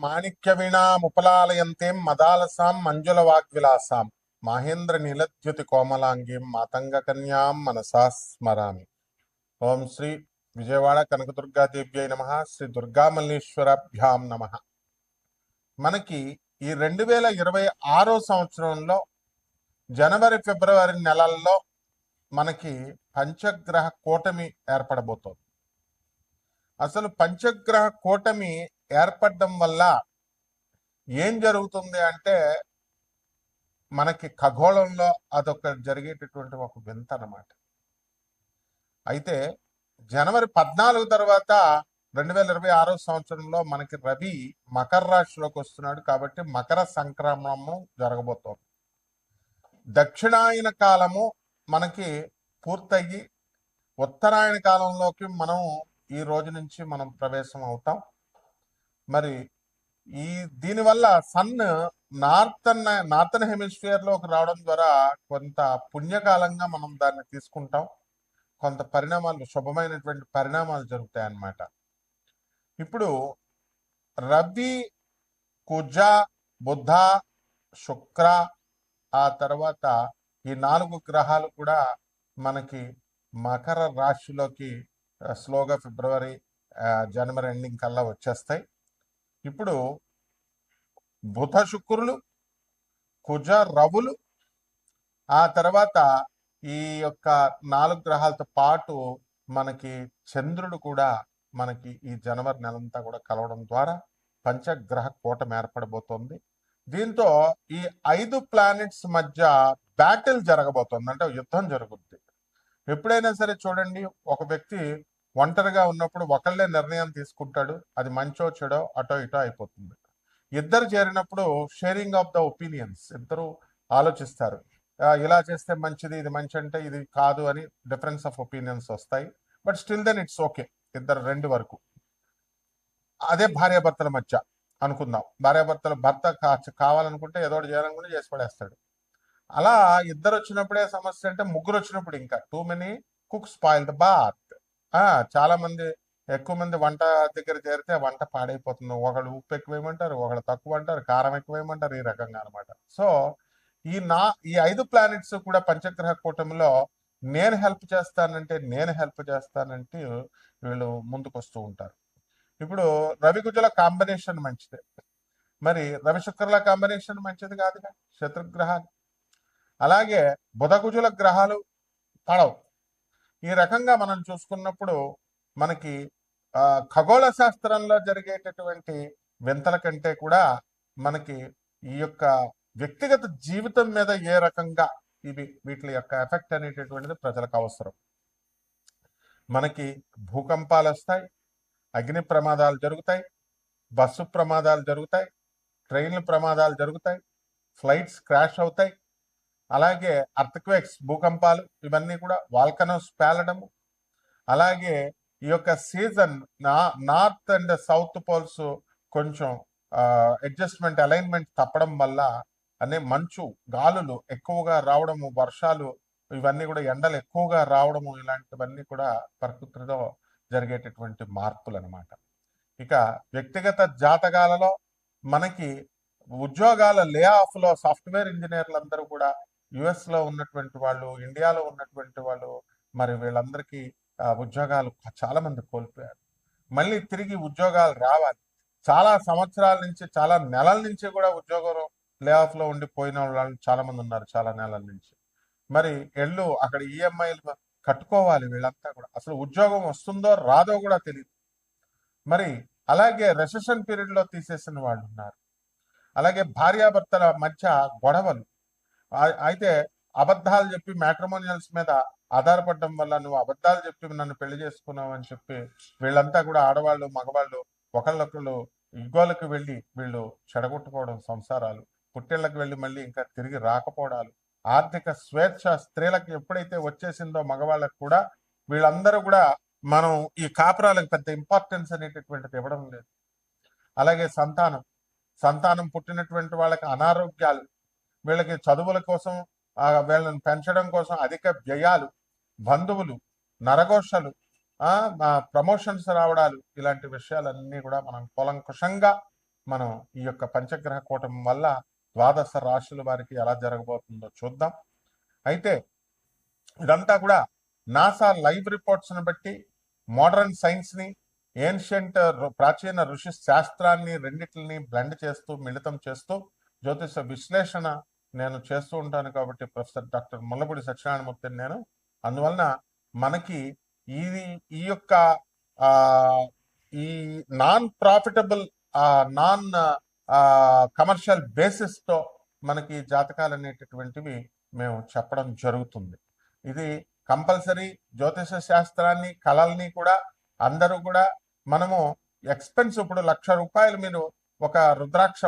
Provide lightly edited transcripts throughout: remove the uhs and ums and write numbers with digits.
మాణిక్య వీణాముపలాలయంతేం మదాలసాం మంజుల వాగ్విలాసాం మాహేంద్ర నీలద్యుతి కోమలాంగీం మాతంగ కన్యాం మనసా స్మరామి. ఓం శ్రీ విజయవాడ కనకదుర్గాదేవ్యై నమ. శ్రీ దుర్గామల్లేశ్వరాభ్యాం నమ. మనకి ఈ 2026 సంవత్సరంలో జనవరి ఫిబ్రవరి నెలల్లో మనకి పంచగ్రహ కూటమి ఏర్పడబోతోంది. అసలు పంచగ్రహ కూటమి ఏర్పడడం వల్ల ఏం జరుగుతుంది అంటే మనకి ఖగోళంలో అదొక జరిగేటటువంటి ఒక వింత అన్నమాట. అయితే జనవరి 14 తర్వాత 2026 సంవత్సరంలో మనకి రవి మకర రాశిలోకి వస్తున్నాడు. కాబట్టి మకర సంక్రమణము జరగబోతోంది. దక్షిణాయన కాలము మనకి పూర్తయ్యి ఉత్తరాయణ కాలంలోకి మనం ఈ రోజు నుంచి మనం ప్రవేశం అవుతాం. మరి దీనివల్ల సన్ నార్థన్ హెమిస్ఫియర్ లోకి రావడం ద్వారా కొంత పుణ్యకాలంగా మనం దాన్ని తీసుకుంటాం. కొంత పరిణామాలు, శుభమైనటువంటి పరిణామాలు జరుగుతాయి అన్నమాట. ఇప్పుడు రవి, కుజ, బుధ, శుక్ర, ఆ తర్వాత ఈ 4 గ్రహాలు కూడా మనకి మకర రాశిలోకి స్లోగా ఫిబ్రవరి జనవరి ఎండింగ్ కల్లా వచ్చేస్తాయి. ఇప్పుడు బుధ శుక్రులు, కుజ రవులు, ఆ తర్వాత ఈ యొక్క 4 గ్రహాలతో పాటు మనకి చంద్రుడు కూడా మనకి ఈ జనవరి నెలంతా కూడా కలవడం ద్వారా పంచగ్రహ కూటమి ఏర్పడబోతోంది. దీంతో ఈ 5 ప్లానెట్స్ మధ్య బ్యాటిల్ జరగబోతోంది, అంటే యుద్ధం జరుగుద్ది. ఎప్పుడైనా సరే చూడండి, ఒక వ్యక్తి ఒంటరిగా ఉన్నప్పుడు ఒకళ్ళే నిర్ణయం తీసుకుంటాడు. అది మంచో చెడో అటో ఇటో అయిపోతుంది. ఇద్దరు చేరినప్పుడు షేరింగ్ ఆఫ్ ద ఒపీనియన్స్, ఇద్దరు ఆలోచిస్తారు. ఇలా చేస్తే మంచిది, ఇది మంచి అంటే ఇది కాదు అని డిఫరెన్స్ ఆఫ్ ఒపీనియన్స్ వస్తాయి. But still then it's okay, ఇద్దరు రెండు వరకు. అదే భార్యాభర్తల మధ్య అనుకుందాం. భార్యాభర్తల భర్త కావాలనుకుంటే ఏదో ఒకటి చేయాలనుకుంటే చేసి పడేస్తాడు. అలా ఇద్దరు వచ్చినప్పుడే సమస్య. అంటే ముగ్గురు వచ్చినప్పుడు ఇంకా too many cook spoil the bath. చాలా మంది, ఎక్కువ మంది వంట దగ్గర చేరితే వంట పాడైపోతుంది. ఒకళ్ళు ఉప్పు ఎక్కువేయమంటారు, ఒకళ్ళు తక్కువ అంటారు, కారం ఎక్కువేయమంటారు, ఈ రకంగా అనమాట. సో ఈ 5 ప్లానెట్స్ కూడా పంచగ్రహ కూటమిలో నేను హెల్ప్ చేస్తానంటే వీళ్ళు ముందుకు వస్తూ ఉంటారు. ఇప్పుడు రవి కుజుల కాంబినేషన్ మంచిదే, మరి రవి శుక్రుల కాంబినేషన్ మంచిది కాదుగా, శత్రుగ్రహాలు. అలాగే బుధ కుజుల గ్రహాలు పడవు. ఈ రకంగా మనం చూసుకున్నప్పుడు మనకి ఖగోళ శాస్త్రంలో జరిగేటటువంటి వింతల కంటే కూడా మనకి ఈ యొక్క వ్యక్తిగత జీవితం మీద ఏ రకంగా వీటి యొక్క ఎఫెక్ట్ అనేటటువంటిది ప్రజలకు అవసరం. మనకి భూకంపాలు వస్తాయి, అగ్ని ప్రమాదాలు జరుగుతాయి, బస్సు ప్రమాదాలు జరుగుతాయి, ట్రైన్ల ప్రమాదాలు జరుగుతాయి, ఫ్లైట్స్ క్రాష్ అవుతాయి. అలాగే అర్త్క్వేక్స్, భూకంపాలు, ఇవన్నీ కూడా వాల్కనోస్ పేలడము. అలాగే ఈ యొక్క season north and south poles కొంచెం అడ్జస్ట్మెంట్, అలైన్మెంట్ తప్పడం వల్ల మంచు గాలులు ఎక్కువగా రావడము, వర్షాలు, ఇవన్నీ కూడా ఎండలు ఎక్కువగా రావడము, ఇలాంటివన్నీ కూడా ప్రకృతిలో జరిగేటటువంటి మార్పులు అనమాట. ఇక వ్యక్తిగత జాతకాలలో మనకి ఉద్యోగాల లే ఆఫ్ లో సాఫ్ట్వేర్ ఇంజనీర్లు అందరూ కూడా యుఎస్ లో ఉన్నటువంటి వాళ్ళు, ఇండియాలో ఉన్నటువంటి వాళ్ళు, మరి వీళ్ళందరికీ ఉద్యోగాలు చాలా మంది కోల్పోయారు. మళ్ళీ తిరిగి ఉద్యోగాలు రావాలి. చాలా సంవత్సరాల నుంచి, చాలా నెలల నుంచి కూడా ఉద్యోగం లే ఆఫ్ లో ఉండిపోయిన వాళ్ళు చాలా మంది ఉన్నారు, చాలా నెలల నుంచి. మరి అక్కడ ఈఎంఐలు కట్టుకోవాలి. వీళ్ళంతా కూడా అసలు ఉద్యోగం వస్తుందో రాదో కూడా తెలియదు. మరి అలాగే రెసెషన్ పీరియడ్ లో తీసేసిన వాళ్ళు ఉన్నారు. అలాగే భార్యాభర్తల మధ్య గొడవలు. అయితే అబద్ధాలు చెప్పి మ్యాట్రిమోనియల్స్ మీద ఆధారపడడం వల్ల, నువ్వు అబద్ధాలు చెప్పి నన్ను పెళ్లి చేసుకున్నావు అని చెప్పి వీళ్ళంతా కూడా ఆడవాళ్ళు మగవాళ్ళు ఒకళ్ళొకళ్ళు ఇగోలకు వెళ్ళి వీళ్ళు చెడగొట్టుకోవడం, సంసారాలు, పుట్టిళ్ళకి వెళ్ళి మళ్ళీ ఇంకా తిరిగి రాకపోవడాలు, ఆర్థిక స్వేచ్ఛ స్త్రీలకు ఎప్పుడైతే వచ్చేసిందో మగవాళ్ళకు కూడా, వీళ్ళందరూ కూడా మనం ఈ కాపురాలకు పెద్ద ఇంపార్టెన్స్ అనేటటువంటిది ఇవ్వడం లేదు. అలాగే సంతానం పుట్టినటువంటి వాళ్ళకి అనారోగ్యాలు, వీళ్ళకి చదువుల కోసం, వీళ్ళని పెంచడం కోసం అధిక వ్యయాలు, బంధువులు, నరఘోషలు, ప్రమోషన్స్ రావడాలు, ఇలాంటి విషయాలన్నీ కూడా మనం కూలంకుషంగా మనం ఈ యొక్క పంచగ్రహ కూటమి వల్ల ద్వాదశ రాశుల వారికి ఎలా జరగబోతుందో చూద్దాం. అయితే ఇదంతా కూడా నాసా లైవ్ రిపోర్ట్స్ని బట్టి మోడర్న్ సైన్స్ని ఏన్షియంట్ ప్రాచీన ఋషి శాస్త్రాన్ని రెండిటిని బ్లెండ్ చేస్తూ మిళితం చేస్తూ జ్యోతిష విశ్లేషణ నేను చేస్తూ ఉంటాను. కాబట్టి ప్రొఫెసర్ డాక్టర్ ముల్లపూడి సత్యనారాయణమూర్తిని నేను. అందువలన మనకి ఇది ఈ యొక్క ఈ నాన్ ప్రాఫిటబుల్ నాన్ కమర్షియల్ బేసిస్తో మనకి జాతకాలు అనేటటువంటివి మేము చెప్పడం జరుగుతుంది. ఇది కంపల్సరీ జ్యోతిష శాస్త్రాన్ని కళల్ని కూడా అందరూ కూడా మనము ఎక్స్పెన్స్ ఇప్పుడు ₹1,00,000 మీరు ఒక రుద్రాక్ష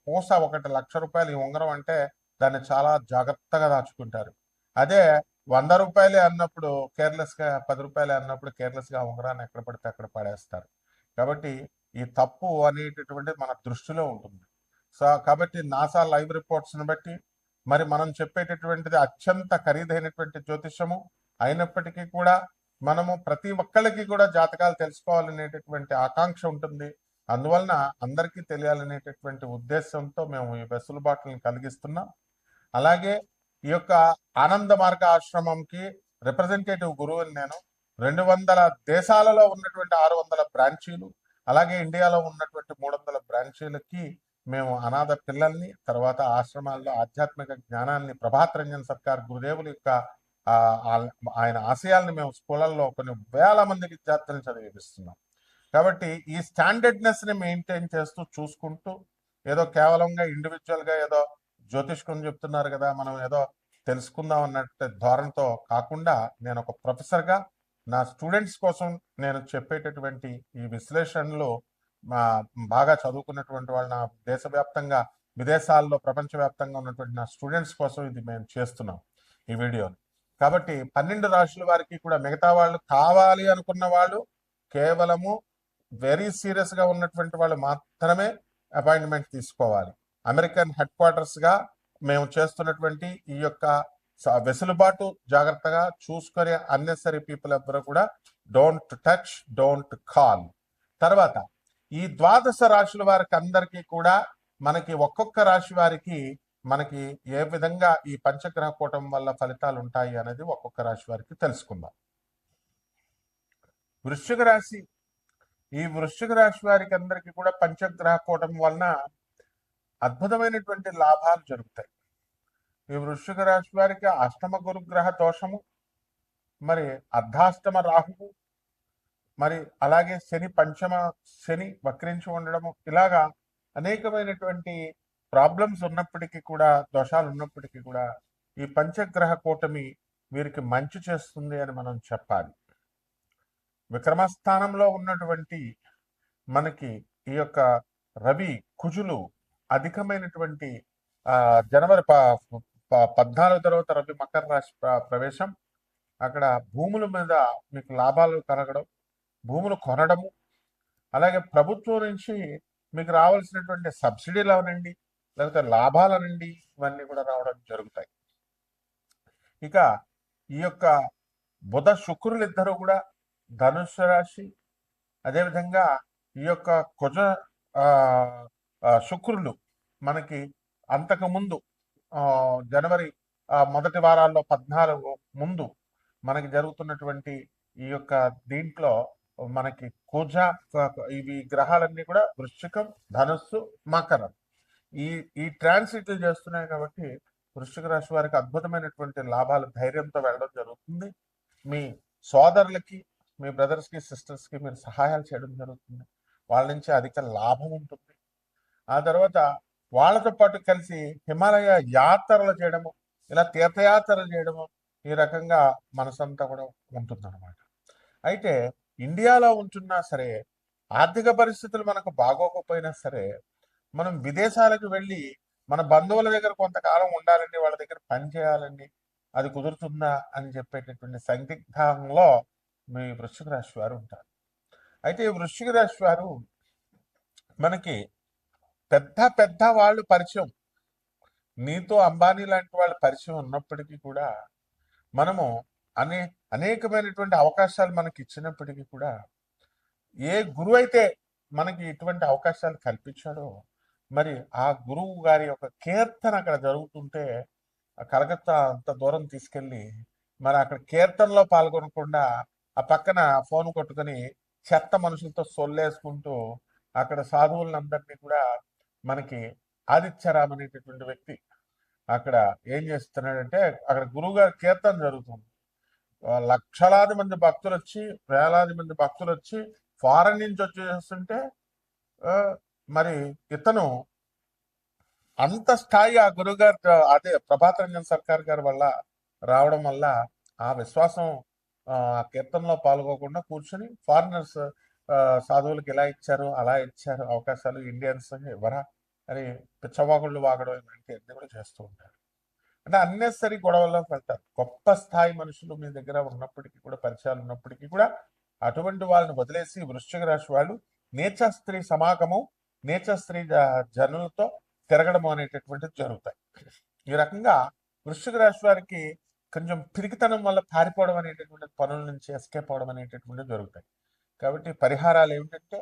పూస ఒకటి ₹1,00,000 ఈ ఉంగరం అంటే దాన్ని చాలా జాగ్రత్తగా దాచుకుంటారు. అదే ₹100 అన్నప్పుడు కేర్లెస్గా, ₹10 అన్నప్పుడు కేర్లెస్గా ఉంగరాన్ని ఎక్కడ పడితే అక్కడ పడేస్తారు. కాబట్టి ఈ తప్పు అనేటటువంటిది మన దృష్టిలో ఉంటుంది. సో కాబట్టి నాసా లైవ్ రిపోర్ట్స్ని బట్టి మరి మనం చెప్పేటటువంటిది అత్యంత ఖరీదైనటువంటి జ్యోతిషము అయినప్పటికీ కూడా మనము ప్రతి ఒక్కళ్ళకి కూడా జాతకాలు తెలుసుకోవాలనేటటువంటి ఆకాంక్ష ఉంటుంది. అందువలన అందరికీ తెలియాలనేటటువంటి ఉద్దేశంతో మేము ఈ వెసులుబాటులను కలిగిస్తున్నాం. అలాగే ఈ యొక్క ఆనంద మార్గ ఆశ్రమంకి రిప్రజెంటేటివ్ గురువుని నేను. 200 దేశాలలో ఉన్నటువంటి 600 బ్రాంచీలు, అలాగే ఇండియాలో ఉన్నటువంటి 300 బ్రాంచీలకి మేము అనాథ పిల్లల్ని, తర్వాత ఆశ్రమాల్లో ఆధ్యాత్మిక జ్ఞానాన్ని ప్రభాత్ రంజన్ సర్కార్ గురుదేవుల యొక్క ఆయన ఆశయాల్ని మేము స్కూళ్ళల్లో కొన్ని వేల మంది విద్యార్థులను చదివిస్తున్నాం. కాబట్టి ఈ స్టాండర్డ్నెస్ని మెయింటైన్ చేస్తూ చూసుకుంటూ ఏదో కేవలంగా ఇండివిజువల్గా ఏదో జ్యోతిష్కం చెప్తున్నారు కదా మనం ఏదో తెలుసుకుందాం అన్నట్టు ధోరణితో కాకుండా నేను ఒక ప్రొఫెసర్గా నా స్టూడెంట్స్ కోసం నేను చెప్పేటటువంటి ఈ విశ్లేషణలు బాగా చదువుకున్నటువంటి వాళ్ళు నా దేశవ్యాప్తంగా విదేశాల్లో ప్రపంచవ్యాప్తంగా ఉన్నటువంటి నా స్టూడెంట్స్ కోసం ఇది మేము చేస్తున్నాం ఈ వీడియోని. కాబట్టి 12 రాశుల వారికి కూడా మిగతా వాళ్ళు కావాలి అనుకున్న వాళ్ళు కేవలము వెరీ సీరియస్గా ఉన్నటువంటి వాళ్ళు మాత్రమే అపాయింట్మెంట్ తీసుకోవాలి. అమెరికన్ హెడ్ క్వార్టర్స్గా మేము చేస్తున్నటువంటి ఈ యొక్క వెసులుబాటు జాగ్రత్తగా చూసుకునే అన్నెసరీ పీపుల్ ఎవ్వరూ కూడా డోంట్ టచ్, డోంట్ కాల్. తర్వాత ఈ ద్వాదశ రాశుల వారికి అందరికీ కూడా మనకి ఒక్కొక్క రాశి వారికి మనకి ఏ విధంగా ఈ పంచగ్రహ కూటమి వల్ల ఫలితాలు ఉంటాయి అనేది ఒక్కొక్క రాశి వారికి తెలుసుకుందాం. వృశ్చిక రాశి, ఈ వృశ్చిక రాశి వారికి అందరికీ కూడా పంచగ్రహ కూటమి వలన అద్భుతమైనటువంటి లాభాలు జరుగుతాయి. ఈ వృశ్చిక రాశి వారికి అష్టమ గురుగ్రహ దోషము, మరి అర్ధాష్టమ రాహువు, మరి అలాగే పంచమ శని వక్రించి ఉండడము, ఇలాగా అనేకమైనటువంటి ప్రాబ్లమ్స్ ఉన్నప్పటికీ కూడా, దోషాలు ఉన్నప్పటికీ కూడా ఈ పంచగ్రహ కూటమి వీరికి మంచి చేస్తుంది అని మనం చెప్పాలి. విక్రమస్థానంలో ఉన్నటువంటి మనకి ఈ యొక్క రవి కుజులు అధికమైనటువంటి జనవరి 14 తర్వాత రవి మకర రాశి ప్రవేశం, అక్కడ భూముల మీద మీకు లాభాలు కలగడం, భూములు కొనడము, అలాగే ప్రభుత్వం నుంచి మీకు రావాల్సినటువంటి సబ్సిడీలు అవనండి, లేకపోతే లాభాలనండి, ఇవన్నీ కూడా రావడం జరుగుతాయి. ఇక ఈ యొక్క బుధ శుక్రులు ఇద్దరు కూడా ధనుస్సు రాశి, అదేవిధంగా ఈ యొక్క కుజ శుక్రులు మనకి అంతకుముందు జనవరి మొదటి వారాల్లో 14 ముందు మనకి జరుగుతున్నటువంటి ఈ యొక్క దీంట్లో మనకి కుజ, ఇవి గ్రహాలన్నీ కూడా వృశ్చికం, ధనుస్సు, మకరం ఈ ట్రాన్సిట్లు చేస్తున్నాయి. కాబట్టి వృశ్చిక రాశి వారికి అద్భుతమైనటువంటి లాభాలు ధైర్యంతో వెళ్ళడం జరుగుతుంది. మీ సోదరులకి, మీ బ్రదర్స్కి, సిస్టర్స్కి మీరు సహాయాలు చేయడం జరుగుతుంది. వాళ్ళ నుంచి అధిక లాభం ఉంటుంది. ఆ తర్వాత వాళ్ళతో పాటు కలిసి హిమాలయ యాత్రలు చేయడము, ఇలా తీర్థయాత్రలు చేయడము, ఈ రకంగా మనసంతా కూడా ఉంటుందన్నమాట. అయితే ఇండియాలో ఉంటున్నా సరే, ఆర్థిక పరిస్థితులు మనకు బాగోకపోయినా సరే, మనం విదేశాలకు వెళ్ళి మన బంధువుల దగ్గర కొంతకాలం ఉండాలండి, వాళ్ళ దగ్గర పని చేయాలండి, అది కుదురుతుందా అని చెప్పేటటువంటి సందిగ్ధంలో మీ వృశ్చిక రాశి వారు ఉంటారు. అయితే ఈ వృశ్చిక రాశి వారు మనకి పెద్ద వాళ్ళు పరిచయం, నీతో అంబానీ లాంటి వాళ్ళ పరిచయం ఉన్నప్పటికీ కూడా మనము అనేకమైనటువంటి అవకాశాలు మనకి ఇచ్చినప్పటికీ కూడా ఏ గురువు అయితే మనకి ఇటువంటి అవకాశాలు కల్పించాడో, మరి ఆ గురువు గారి యొక్క కీర్తన అక్కడ జరుగుతుంటే కలకత్తా అంత దూరం తీసుకెళ్ళి మరి అక్కడ కీర్తనలో పాల్గొనకుండా ఆ పక్కన ఫోన్ కొట్టుకొని చెత్త మనుషులతో సొల్లేసుకుంటూ అక్కడ సాధువులందరినీ కూడా మనకి ఆదిత్యరామ్ అనేటటువంటి వ్యక్తి అక్కడ ఏం చేస్తున్నాడంటే అక్కడ గురువు గారి కీర్తన జరుగుతుంది. లక్షలాది మంది భక్తులు వచ్చి, వేలాది మంది భక్తులు వచ్చి ఫారెన్ నుంచి వచ్చేస్తుంటే మరి ఇతను అంత స్థాయి ఆ గురుగారు అదే ప్రభాత్ రంజన్ సర్కార్ గారి వల్ల రావడం వల్ల ఆ విశ్వాసం ఆ కీర్తనలో పాల్గొకుండా కూర్చొని ఫారినర్స్ సాధువులకు ఇలా ఇచ్చారు అలా ఇచ్చారు అవకాశాలు, ఇండియన్స్ ఎవరా అని పిచ్చవాగుళ్ళు వాగడం ఇలాంటివన్నీ కూడా చేస్తూ ఉంటారు. అంటే అన్నెసరీ గొడవల్లోకి వెళ్తారు. గొప్ప స్థాయి మనుషులు మీ దగ్గర ఉన్నప్పటికీ కూడా, పరిచయాలు ఉన్నప్పటికీ కూడా అటువంటి వాళ్ళని వదిలేసి వృశ్చిక రాశి వాళ్ళు నీచ స్త్రీ సమాగమం, నీచ స్త్రీ జనులతో తిరగడం అనేటటువంటిది జరుగుతాయి. ఈ రకంగా వృశ్చిక రాశి వారికి కొంచెం పిరికితనం వల్ల పారిపోవడం అనేటటువంటి పనుల నుంచి ఎస్కేప్ అవడం అనేటటువంటివి జరుగుతాయి. కాబట్టి పరిహారాలు ఏమిటంటే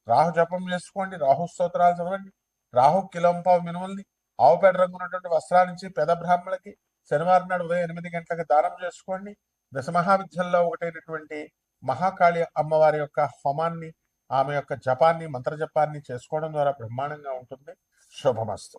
రాహు జపం చేసుకోండి, రాహు స్తోత్రాలు చదవండి, రాహు కిలోంపావు మినుముల్ని ఆవుపేట రంగు ఉన్నటువంటి వస్త్రాలించి పేద బ్రాహ్మణులకి శనివారం నాడు ఉదయం 8 గంటలకు దానం చేసుకోండి. దశమహావిద్యల్లో ఒకటైనటువంటి మహాకాళి అమ్మవారి యొక్క హోమాన్ని, ఆమె యొక్క జపాన్ని, మంత్ర జపాన్ని చేసుకోవడం ద్వారా బ్రహ్మాండంగా ఉంటుంది. శుభమస్తు.